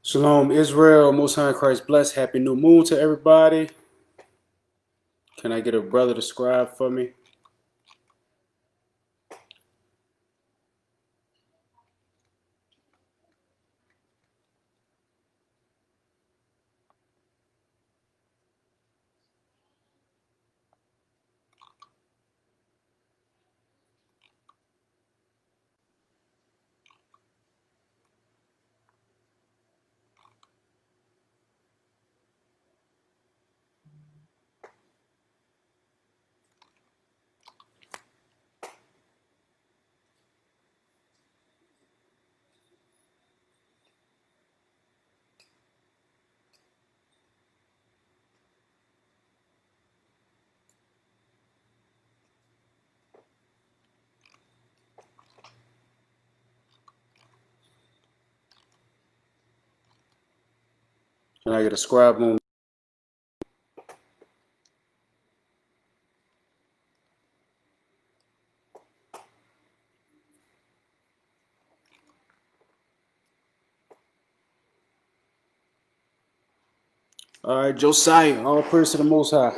Shalom, Israel. Most High in Christ bless. Happy new moon to everybody. Can I get a brother to scribe for me? Can I get a scribe on? All right, Josiah. All praise to the Most High.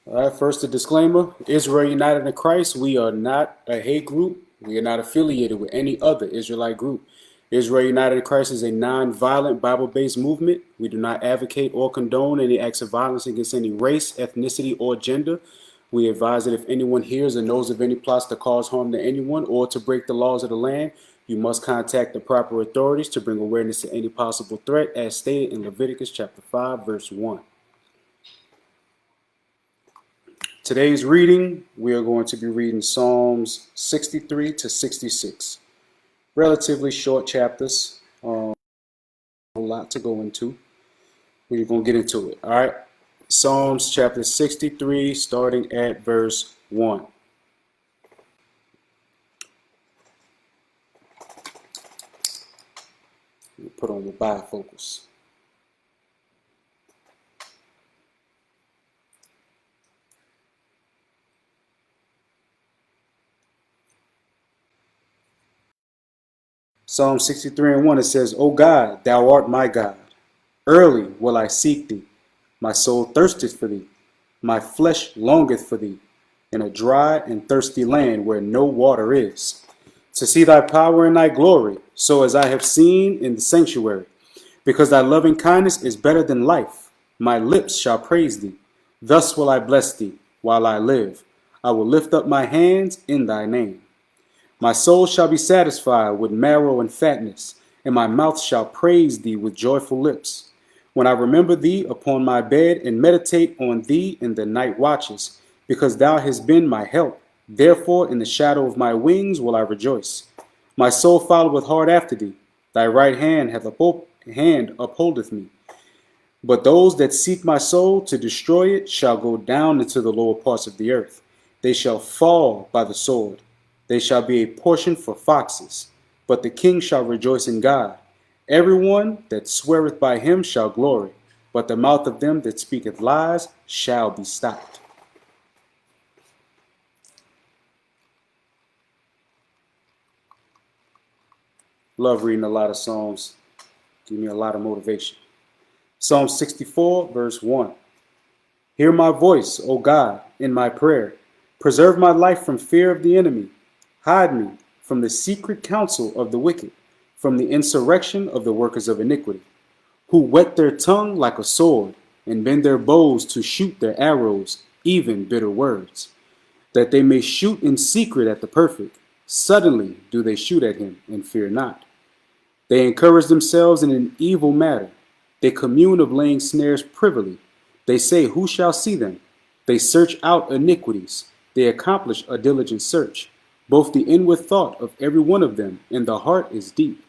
All right, first a disclaimer. Israel United in Christ. We are not a hate group. We are not affiliated with any other Israelite group. Israel United in Christ is a non-violent Bible-based movement. We do not advocate or condone any acts of violence against any race, ethnicity, or gender. We advise that if anyone hears or knows of any plots to cause harm to anyone or to break the laws of the land, you must contact the proper authorities to bring awareness to any possible threat, as stated in Leviticus chapter 5, verse 1. Today's reading, we are going to be reading Psalms 63 to 66. Relatively short chapters, a lot to go into. We're going to get into it, all right? Psalms chapter 63, starting at verse 1. Put on the bifocals. Psalm 63 and 1, it says, O God, thou art my God. Early will I seek thee. My soul thirsteth for thee. My flesh longeth for thee, in a dry and thirsty land where no water is, to see thy power and thy glory, so as I have seen in the sanctuary. Because thy loving kindness is better than life, my lips shall praise thee. Thus will I bless thee while I live. I will lift up my hands in thy name. My soul shall be satisfied with marrow and fatness, and my mouth shall praise thee with joyful lips. When I remember thee upon my bed and meditate on thee in the night watches, because thou hast been my help, therefore in the shadow of my wings will I rejoice. My soul followeth hard after thee. Thy right hand upholdeth me. But those that seek my soul to destroy it shall go down into the lower parts of the earth. They shall fall by the sword. They shall be a portion for foxes. But the king shall rejoice in God. Everyone that sweareth by him shall glory. But the mouth of them that speaketh lies shall be stopped. Love reading a lot of Psalms. Give me a lot of motivation. Psalm 64, verse 1. Hear my voice, O God, in my prayer. Preserve my life from fear of the enemy. Hide me from the secret counsel of the wicked, from the insurrection of the workers of iniquity, who whet their tongue like a sword, and bend their bows to shoot their arrows, even bitter words, that they may shoot in secret at the perfect. Suddenly do they shoot at him, and fear not. They encourage themselves in an evil matter. They commune of laying snares privily. They say, who shall see them? They search out iniquities. They accomplish a diligent search. Both the inward thought of every one of them and the heart is deep.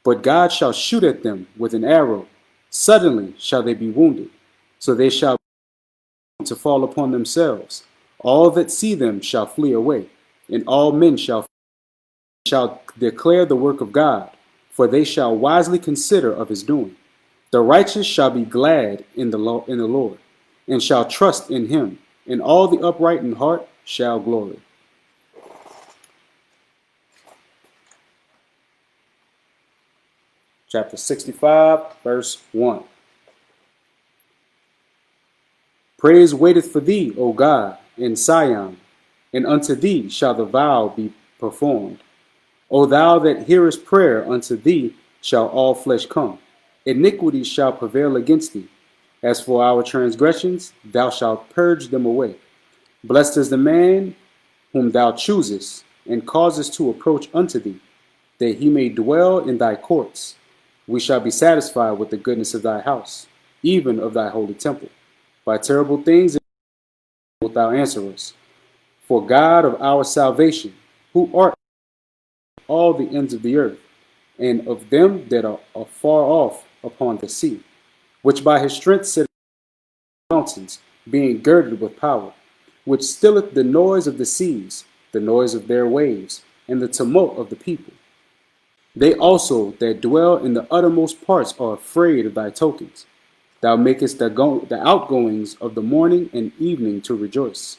But God shall shoot at them with an arrow. Suddenly shall they be wounded. So they shall to fall upon themselves. All that see them shall flee away, and all men shall declare the work of God, for they shall wisely consider of his doing. The righteous shall be glad in the Lord, and shall trust in him, and all the upright in heart shall glory. Chapter 65, verse 1. Praise waiteth for thee, O God, in Sion, and unto thee shall the vow be performed. O thou that hearest prayer, unto thee shall all flesh come. Iniquity shall prevail against thee. As for our transgressions, thou shalt purge them away. Blessed is the man whom thou choosest, and causest to approach unto thee, that he may dwell in thy courts. We shall be satisfied with the goodness of thy house, even of thy holy temple. By terrible things wilt thou answer us. For God of our salvation, who art all the ends of the earth, and of them that are afar off upon the sea, which by his strength set mountains, being girded with power, which stilleth the noise of the seas, the noise of their waves, and the tumult of the people. They also that dwell in the uttermost parts are afraid of thy tokens. Thou makest the outgoings of the morning and evening to rejoice.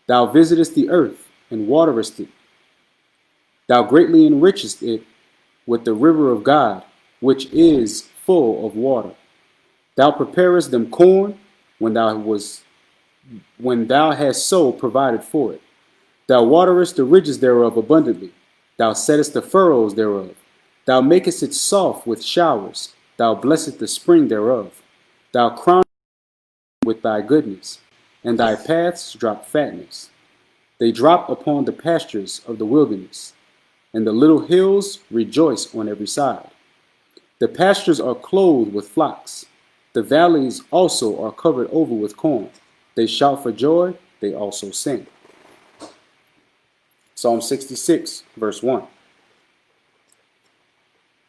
Thou visitest the earth and waterest it. Thou greatly enrichest it with the river of God, which is full of water. Thou preparest them corn when thou hast so provided for it. Thou waterest the ridges thereof abundantly. Thou settest the furrows thereof. Thou makest it soft with showers. Thou blessest the spring thereof. Thou crownest with thy goodness, and thy paths drop fatness. They drop upon the pastures of the wilderness, and the little hills rejoice on every side. The pastures are clothed with flocks. The valleys also are covered over with corn. They shout for joy, they also sing. Psalm 66, verse 1.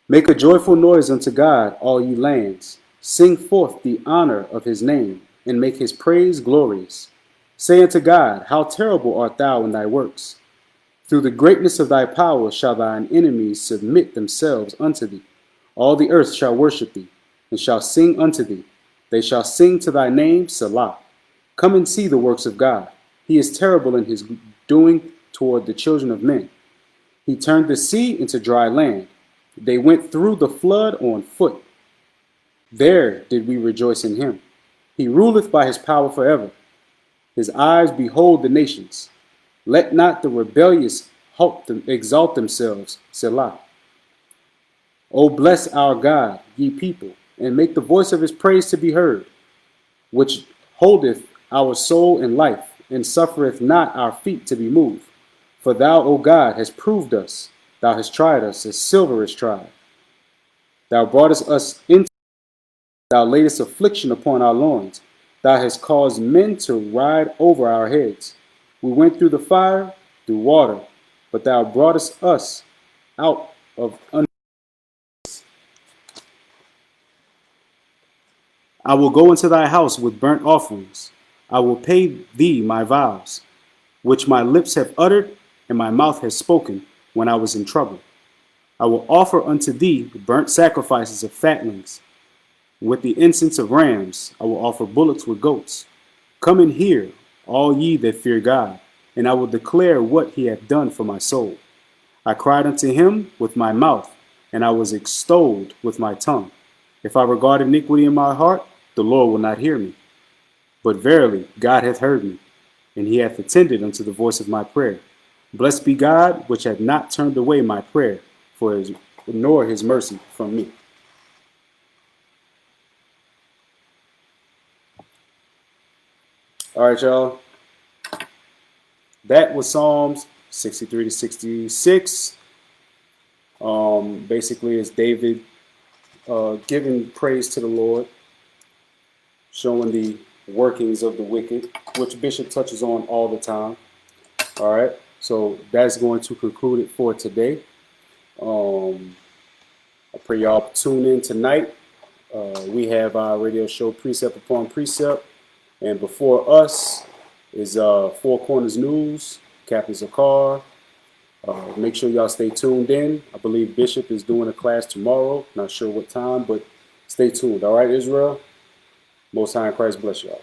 Make a joyful noise unto God, all ye lands. Sing forth the honor of his name, and make his praise glorious. Say unto God, how terrible art thou in thy works. Through the greatness of thy power shall thine enemies submit themselves unto thee. All the earth shall worship thee, and shall sing unto thee. They shall sing to thy name, Selah. Come and see the works of God. He is terrible in his doing toward the children of men. He turned the sea into dry land. They went through the flood on foot. There did we rejoice in him. He ruleth by his power forever. His eyes behold the nations. Let not the rebellious exalt themselves, Selah. O bless our God, ye people, and make the voice of his praise to be heard, which holdeth our soul in life, and suffereth not our feet to be moved. For thou, O God, hast proved us. Thou hast tried us as silver is tried. Thou broughtest us into. Thou laidest affliction upon our loins. Thou hast caused men to ride over our heads. We went through the fire, through water, but thou broughtest us out of under. I will go into thy house with burnt offerings. I will pay thee my vows, which my lips have uttered and my mouth has spoken when I was in trouble. I will offer unto thee burnt sacrifices of fatlings. With the incense of rams, I will offer bullocks with goats. Come and hear, all ye that fear God, and I will declare what he hath done for my soul. I cried unto him with my mouth, and I was extolled with my tongue. If I regard iniquity in my heart, the Lord will not hear me. But verily, God hath heard me, and he hath attended unto the voice of my prayer. Blessed be God, which hath not turned away my prayer, nor his mercy from me. All right, y'all. That was Psalms 63 to 66. Basically, it's David giving praise to the Lord, showing the workings of the wicked, which Bishop touches on all the time. All right, so that's going to conclude it for today. I pray y'all tune in tonight. We have our radio show Precept Upon Precept. And before us is Four Corners News, Captain Zakar. Make sure y'all stay tuned in. I believe Bishop is doing a class tomorrow. Not sure what time, but stay tuned. All right, Israel? Most High in Christ bless y'all.